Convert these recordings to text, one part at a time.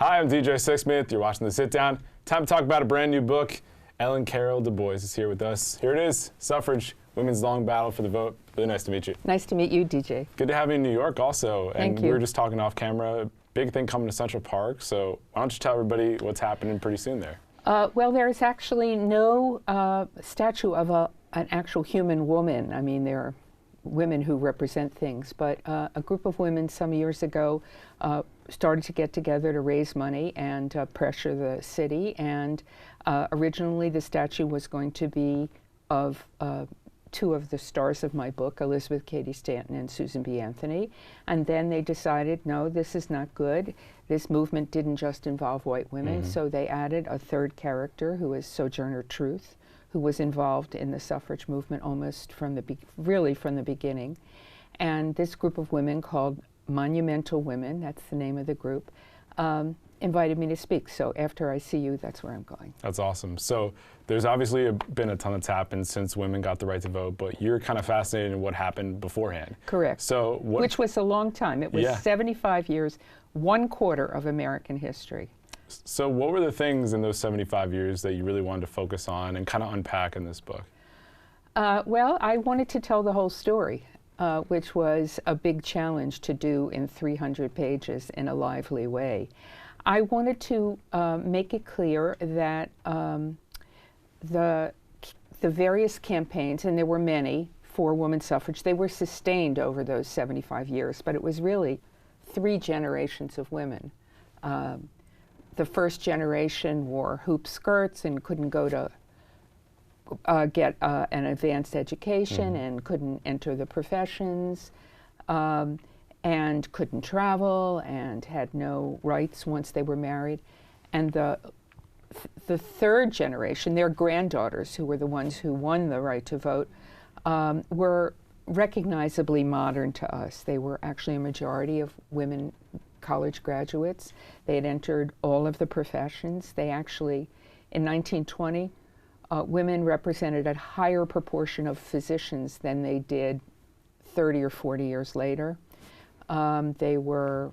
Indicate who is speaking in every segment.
Speaker 1: Hi, I'm DJ Sixsmith. You're watching The Sit Down. Time to talk about a brand new book. Ellen Carroll Dubois is here with us. Here it is, Suffrage, Women's Long Battle for the Vote. Really nice to meet you.
Speaker 2: Nice to meet you, DJ.
Speaker 1: Good to have you in New York also.
Speaker 2: Thank you.
Speaker 1: We were just talking off camera. Big thing coming to Central Park. So why don't you tell everybody what's happening pretty soon there?
Speaker 2: Well, there is actually no statue of an actual human woman. I mean, there are women who represent things, but a group of women some years ago started to get together to raise money and pressure the city. And originally the statue was going to be of two of the stars of my book, Elizabeth Cady Stanton and Susan B. Anthony. And then they decided, no, this is not good. This movement didn't just involve white women, so they added a third character who is Sojourner Truth, who was involved in the suffrage movement almost from the really from the beginning. And this group of women, called Monumental Women, that's the name of the group, invited me to speak. So after I see you, that's where I'm going.
Speaker 1: That's awesome. So there's obviously been a ton that's happened since women got the right to vote, but you're kind of fascinated in what happened beforehand.
Speaker 2: Correct.
Speaker 1: So
Speaker 2: which was a long time. It was 75 years, 1/4 of American history.
Speaker 1: So what were the things in those 75 years that you really wanted to focus on and kind of unpack in this book?
Speaker 2: Well, I wanted to tell the whole story, which was a big challenge to do in 300 pages in a lively way. I wanted to make it clear that the various campaigns, and there were many, for women's suffrage, they were sustained over those 75 years, but it was really 3 generations of women. The first generation wore hoop skirts and couldn't go to get an advanced education and couldn't enter the professions and couldn't travel and had no rights once they were married. And the third generation, their granddaughters, who were the ones who won the right to vote, were recognizably modern to us. They were actually a majority of women college graduates. They had entered all of the professions. They actually, in 1920, women represented a higher proportion of physicians than they did 30 or 40 years later. They were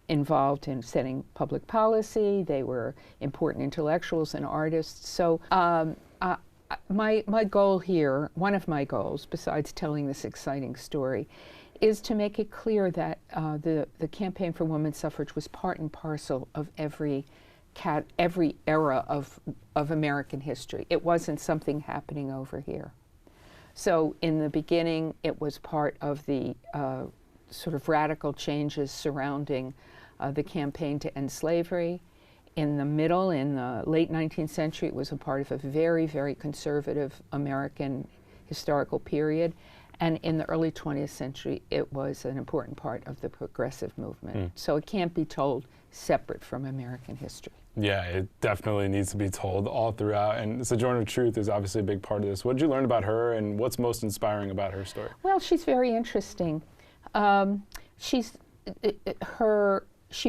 Speaker 2: involved in setting public policy. They were important intellectuals and artists. So my goal here, one of my goals, besides telling this exciting story, is to make it clear that the campaign for women's suffrage was part and parcel of every era of American history. It wasn't something happening over here. So in the beginning, it was part of the sort of radical changes surrounding the campaign to end slavery. In the middle, in the late 19th century, it was a part of a very, very conservative American historical period. And in the early 20th century, it was an important part of the progressive movement. So it can't be told separate from American history.
Speaker 1: Yeah, it definitely needs to be told all throughout. And Sojourner Truth is obviously a big part of this. What did you learn about her, and what's most inspiring about her story?
Speaker 2: Well, she's very interesting. She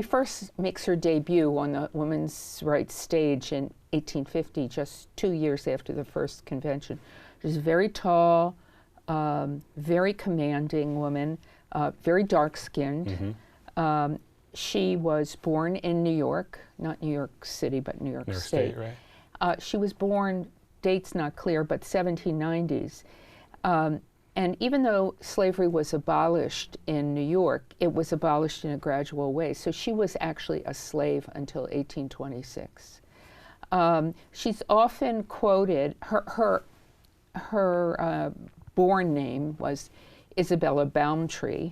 Speaker 2: first makes her debut on the women's rights stage in 1850, just 2 years after the first convention. She's very tall, very commanding woman, very dark-skinned. She was born in New York, not New York City, but New York State. Right. She was born, date's not clear, but 1790s. And even though slavery was abolished in New York, it was abolished in a gradual way. So she was actually a slave until 1826. She's often quoted, her born name was Isabella Baumtree.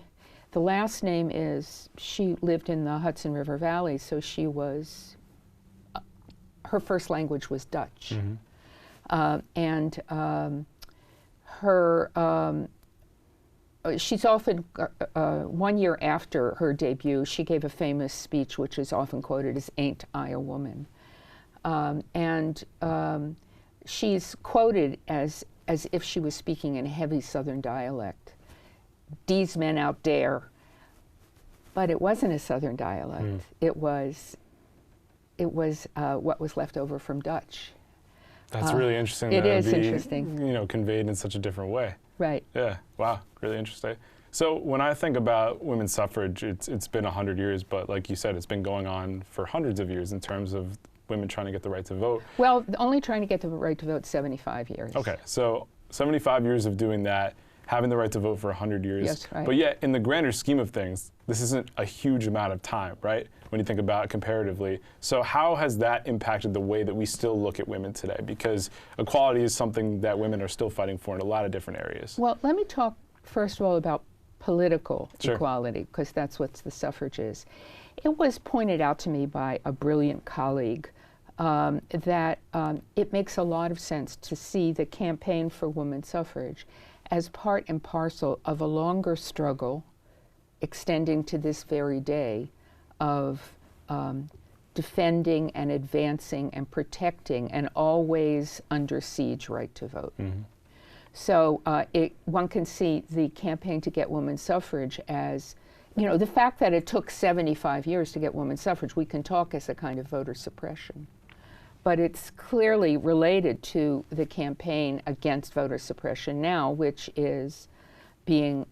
Speaker 2: The last name is, she lived in the Hudson River Valley, so she was, her first language was Dutch. She's often, 1 year after her debut, she gave a famous speech which is often quoted as "Ain't I a Woman?" She's quoted as if she was speaking in heavy Southern dialect. "Dese men out there," but it wasn't a Southern dialect. It was what was left over from Dutch.
Speaker 1: That's really interesting.
Speaker 2: It
Speaker 1: that
Speaker 2: is
Speaker 1: it'd be,
Speaker 2: interesting.
Speaker 1: You know, conveyed in such a different way.
Speaker 2: Right.
Speaker 1: Yeah. Wow. Really interesting. So when I think about women's suffrage, it's been 100 years, but like you said, it's been going on for hundreds of years in terms of women trying to get the right to vote.
Speaker 2: Well, only trying to get the right to vote 75 years.
Speaker 1: Okay, so 75 years of doing that, having the right to vote for 100 years.
Speaker 2: Yes, right.
Speaker 1: But yet, in the grander scheme of things, this isn't a huge amount of time, right? When you think about it comparatively. So how has that impacted the way that we still look at women today? Because equality is something that women are still fighting for in a lot of different areas.
Speaker 2: Well, let me talk first of all about political
Speaker 1: Sure.
Speaker 2: equality, because that's what the suffrage is. It was pointed out to me by a brilliant colleague that it makes a lot of sense to see the campaign for women's suffrage as part and parcel of a longer struggle extending to this very day of defending and advancing and protecting an always under siege right to vote.
Speaker 1: Mm-hmm.
Speaker 2: So one can see the campaign to get women's suffrage as, you know, the fact that it took 75 years to get women's suffrage, we can talk as a kind of voter suppression. But it's clearly related to the campaign against voter suppression now, which is being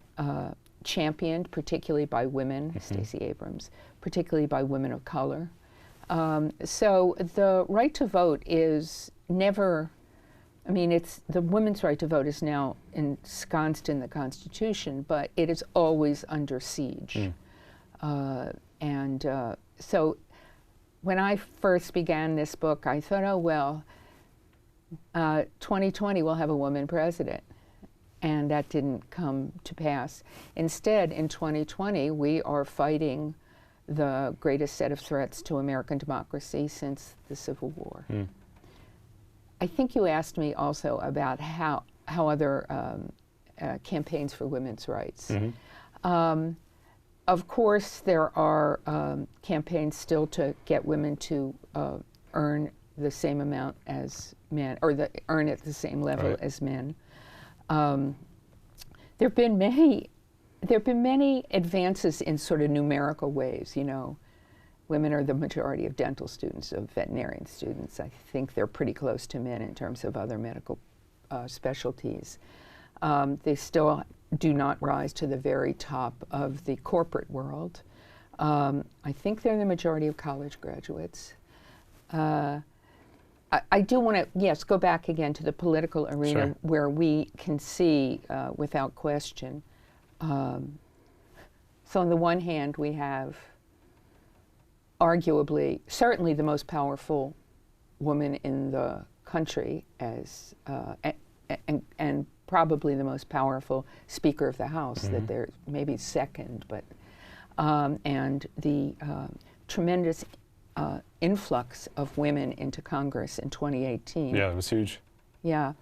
Speaker 2: championed particularly by women, Stacey Abrams, particularly by women of color. So the right to vote is never, I mean, it's the women's right to vote is now ensconced in the Constitution, but it is always under siege. So when I first began this book, I thought, oh, well, 2020 we'll have a woman president. And that didn't come to pass. Instead, in 2020, we are fighting the greatest set of threats to American democracy since the Civil War. I think you asked me also about how other campaigns for women's rights. Of course, there are campaigns still to get women to earn the same amount as men, or earn at the same level as men. There have been many advances in sort of numerical ways. You know, women are the majority of dental students, of veterinarian students. I think they're pretty close to men in terms of other medical specialties. They still do not rise to the very top of the corporate world. I think they're the majority of college graduates. I do want to, yes, go back again to the political arena,
Speaker 1: Sure.
Speaker 2: where we can see, without question. So on the one hand, we have arguably, certainly the most powerful woman in the country, as and probably the most powerful Speaker of the House, that they're maybe second, but and the tremendous influx of women into Congress in 2018.
Speaker 1: Yeah, it was huge.
Speaker 2: Yeah.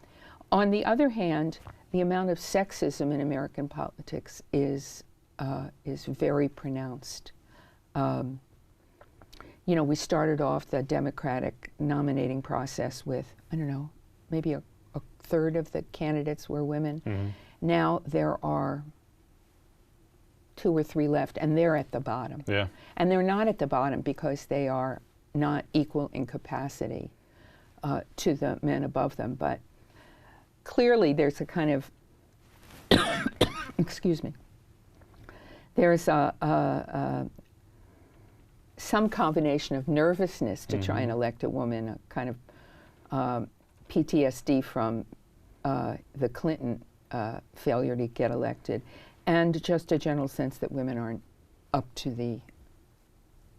Speaker 2: On the other hand, the amount of sexism in American politics is very pronounced. You know, we started off the Democratic nominating process with, I don't know, maybe a third of the candidates were women. Now there are 2 or 3 left, and they're at the bottom.
Speaker 1: Yeah.
Speaker 2: And they're not at the bottom because they are not equal in capacity to the men above them. But clearly there's a kind of, excuse me, there's some combination of nervousness to try and elect a woman, a kind of PTSD from the Clinton failure to get elected, and just a general sense that women aren't up to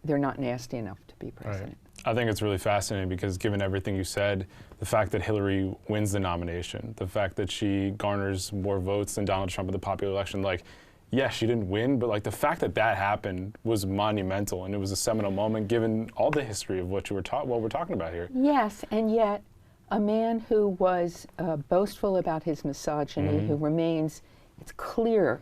Speaker 2: they're not nasty enough to be president.
Speaker 1: I think it's really fascinating because given everything you said, the fact that Hillary wins the nomination, the fact that she garners more votes than Donald Trump in the popular election, like, yes, she didn't win, but like the fact that that happened was monumental, and it was a seminal moment given all the history of what we're talking about here.
Speaker 2: Yes, and yet a man who was boastful about his misogyny, who remains, it's clear,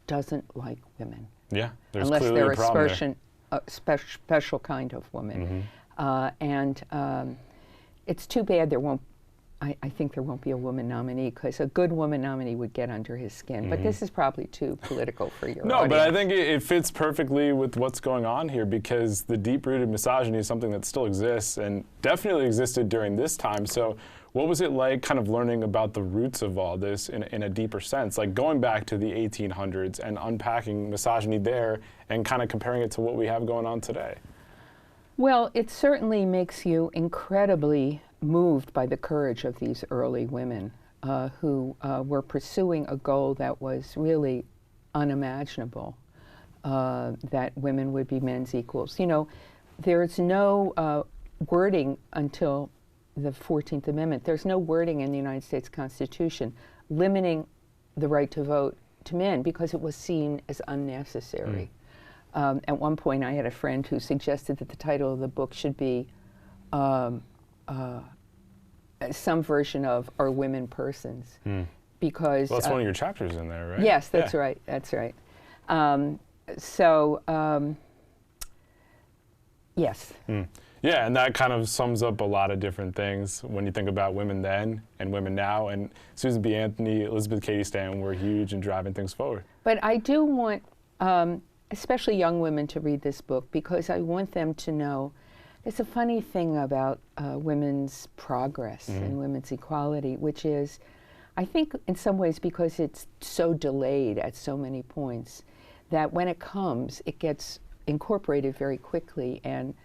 Speaker 2: doesn't like women.
Speaker 1: Yeah, there's
Speaker 2: unless
Speaker 1: clearly
Speaker 2: they're
Speaker 1: a problem
Speaker 2: a special kind of woman. And it's too bad I think there won't be a woman nominee, because a good woman nominee would get under his skin. But this is probably too political for your audience.
Speaker 1: No, but I think it fits perfectly with what's going on here, because the deep-rooted misogyny is something that still exists and definitely existed during this time. So What was it like kind of learning about the roots of all this in a deeper sense? Like going back to the 1800s and unpacking misogyny there and kind of comparing it to what we have going on today?
Speaker 2: Well, it certainly makes you incredibly moved by the courage of these early women who were pursuing a goal that was really unimaginable, that women would be men's equals. You know, there's no wording until the 14th Amendment. There's no wording in the United States Constitution limiting the right to vote to men because it was seen as unnecessary. At one point, I had a friend who suggested that the title of the book should be some version of Are Women Persons? Because
Speaker 1: well, that's one of your chapters in there, right?
Speaker 2: Yes, that's right. That's right. Yes.
Speaker 1: Yeah, and that kind of sums up a lot of different things when you think about women then and women now. And Susan B. Anthony, Elizabeth Cady Stanton were huge in driving things forward.
Speaker 2: But I do want, especially young women, to read this book because I want them to know there's a funny thing about women's progress and women's equality, which is, I think in some ways because it's so delayed at so many points, that when it comes, it gets incorporated very quickly. And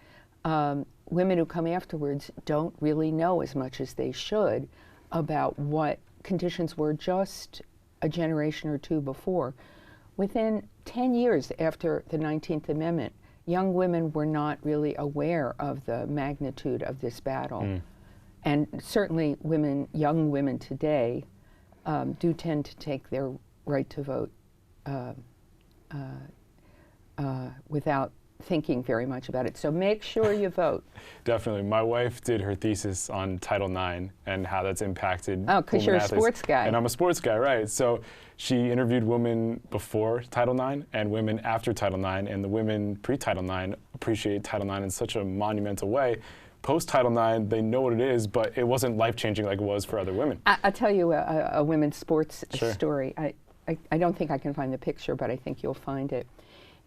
Speaker 2: women who come afterwards don't really know as much as they should about what conditions were just a generation or two before. Within 10 years after the 19th Amendment, young women were not really aware of the magnitude of this battle. And certainly young women today do tend to take their right to vote without thinking very much about it. So make sure you vote.
Speaker 1: Definitely. My wife did her thesis on Title IX and how that's impacted
Speaker 2: Oh, because you're a sports guy.
Speaker 1: And I'm a sports guy, right. So she interviewed women before Title IX and women after Title IX, and the women pre-Title IX appreciate Title IX in such a monumental way. Post-Title IX, they know what it is, but it wasn't life-changing like it was for other women.
Speaker 2: I'll tell you a women's sports
Speaker 1: Sure.
Speaker 2: story. I don't think I can find the picture, but I think you'll find it.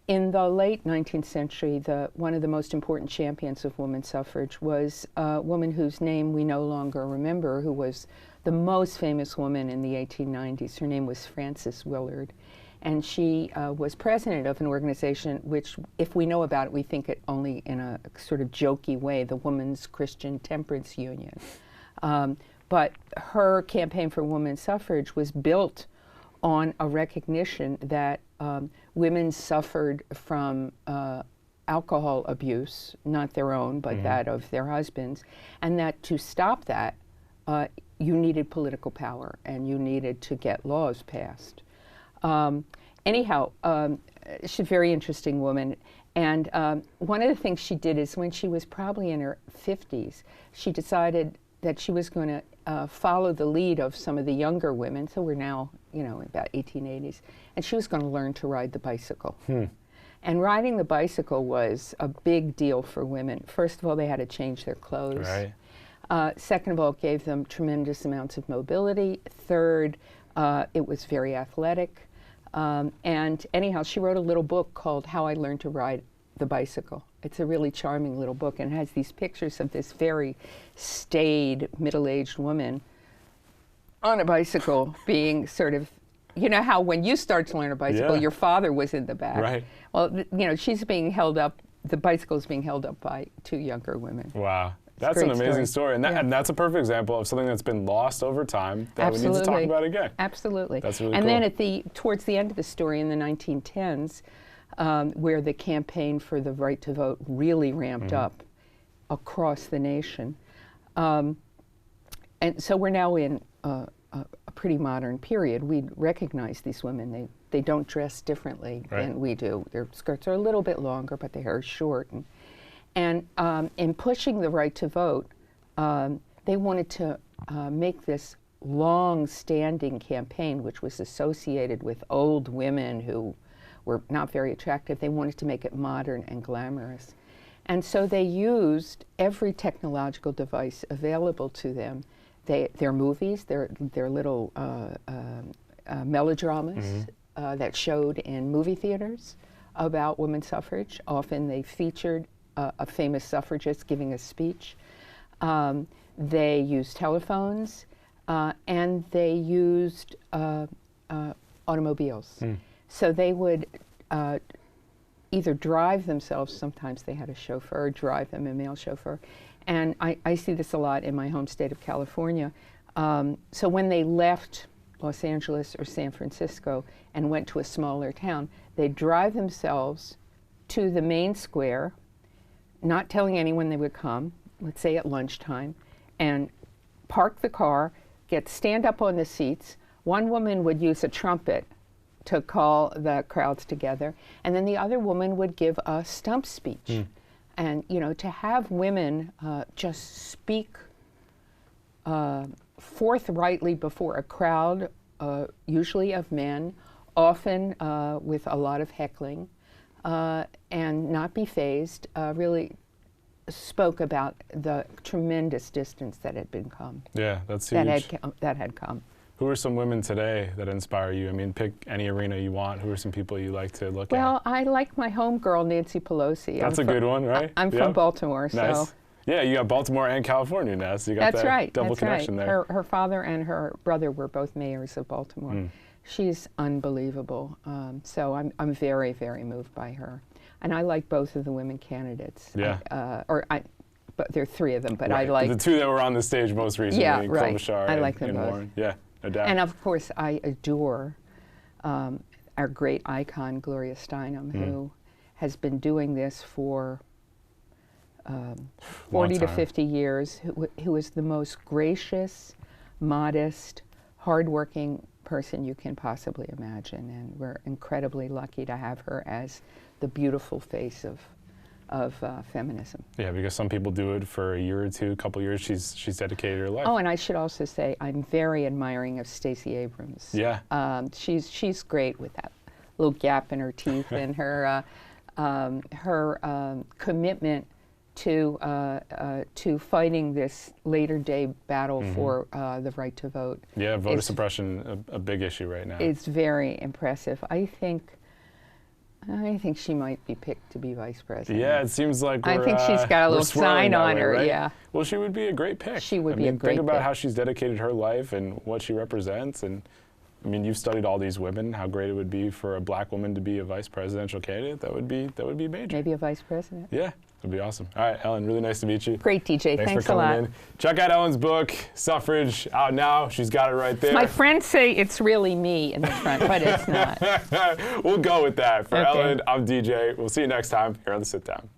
Speaker 2: In the late 19th century, one of the most important champions of women's suffrage was a woman whose name we no longer remember, who was the most famous woman in the 1890s. Her name was Frances Willard. And she was president of an organization which, if we know about it, we think it only in a sort of jokey way, the Women's Christian Temperance Union. But her campaign for women's suffrage was built on a recognition that women suffered from alcohol abuse, not their own, but that of their husbands, and that to stop that, you needed political power and you needed to get laws passed. Anyhow, she's a very interesting woman. And one of the things she did is when she was probably in her 50s, she decided that she was going to follow the lead of some of the younger women, so we're now, you know, about 1880s, and she was going to learn to ride the bicycle. And riding the bicycle was a big deal for women. First of all, they had to change their clothes.
Speaker 1: Right.
Speaker 2: Second of all, it gave them tremendous amounts of mobility. Third, it was very athletic. And anyhow, she wrote a little book called How I Learned to Ride the Bicycle. It's a really charming little book, and it has these pictures of this very staid, middle-aged woman on a bicycle being sort of, you know how when you start to learn a bicycle, your father was in the back.
Speaker 1: Right.
Speaker 2: Well, you know, she's being held up, the bicycle is being held up by two younger women.
Speaker 1: Wow. That's an amazing story. And, and that's a perfect example of something that's been lost over time that we need to talk about again.
Speaker 2: Absolutely.
Speaker 1: That's really
Speaker 2: and
Speaker 1: cool.
Speaker 2: Then towards the end of the story in the 1910s, where the campaign for the right to vote really ramped up across the nation. And so we're now in a pretty modern period. We recognize these women. They don't dress differently than we do. Their skirts are a little bit longer, but their hair is short. And in pushing the right to vote, they wanted to make this long-standing campaign, which was associated with old women who were not very attractive. They wanted to make it modern and glamorous. And so they used every technological device available to them. Their movies, their little melodramas that showed in movie theaters about women's suffrage. Often they featured a famous suffragist giving a speech. They used telephones, and they used automobiles. So they would either drive themselves, sometimes they had a chauffeur drive them, a male chauffeur. And I see this a lot in my home state of California. So when they left Los Angeles or San Francisco and went to a smaller town, they'd drive themselves to the main square, not telling anyone they would come, let's say at lunchtime, and park the car, stand up on the seats. One woman would use a trumpet to call the crowds together, and then the other woman would give a stump speech. And you know, to have women just speak forthrightly before a crowd, usually of men, often with a lot of heckling, and not be fazed, really spoke about the tremendous distance that had been come.
Speaker 1: Yeah, that's huge.
Speaker 2: That had come.
Speaker 1: Who are some women today that inspire you? I mean, pick any arena you want. Who are some people you like to look at?
Speaker 2: Well, I like my homegirl, Nancy Pelosi.
Speaker 1: That's a good one, right?
Speaker 2: I'm from Baltimore,
Speaker 1: nice.
Speaker 2: So.
Speaker 1: Yeah, you got Baltimore and California now, so you got
Speaker 2: That's
Speaker 1: that
Speaker 2: right.
Speaker 1: double
Speaker 2: That's
Speaker 1: connection
Speaker 2: right.
Speaker 1: there.
Speaker 2: Her father and her brother were both mayors of Baltimore. She's unbelievable. So I'm very, very moved by her. And I like both of the women candidates.
Speaker 1: Yeah.
Speaker 2: But there are three of them, but
Speaker 1: right.
Speaker 2: I like...
Speaker 1: The two that were on the stage most recently,
Speaker 2: yeah, right.
Speaker 1: Klobuchar
Speaker 2: I like them
Speaker 1: and
Speaker 2: both.
Speaker 1: Warren. Yeah, no doubt.
Speaker 2: And of course, I adore our great icon, Gloria Steinem, who has been doing this for 40 to 50 years, who is the most gracious, modest, hardworking person you can possibly imagine. And we're incredibly lucky to have her as the beautiful face of feminism.
Speaker 1: Yeah, because some people do it for a year or two, a couple years. She's dedicated her life.
Speaker 2: Oh, and I should also say I'm very admiring of Stacey Abrams.
Speaker 1: Yeah.
Speaker 2: She's great with that little gap in her teeth and her commitment to fighting this later day battle for the right to vote.
Speaker 1: Yeah, voter suppression, a big issue right now.
Speaker 2: It's very impressive. I think she might be picked to be vice president.
Speaker 1: Yeah, it seems like
Speaker 2: I think she's got a little sign on her,
Speaker 1: right?
Speaker 2: Yeah.
Speaker 1: Well, she would be a great pick.
Speaker 2: She would be a great
Speaker 1: pick. Think about
Speaker 2: pick.
Speaker 1: how she's dedicated her life and what she represents. And I mean, you've studied all these women, how great it would be for a black woman to be a vice presidential candidate. That would be major.
Speaker 2: Maybe a vice president.
Speaker 1: Yeah, that'd be awesome. All right, Ellen, really nice to meet you.
Speaker 2: Great, DJ.
Speaker 1: Thanks
Speaker 2: a
Speaker 1: for
Speaker 2: lot.
Speaker 1: coming in. Check out Ellen's book, Suffrage, out now. She's got it right there.
Speaker 2: My friends say it's really me in the front, but it's not.
Speaker 1: We'll go with that. For
Speaker 2: Okay.
Speaker 1: Ellen, I'm DJ. We'll see you next time here on The Sit Down.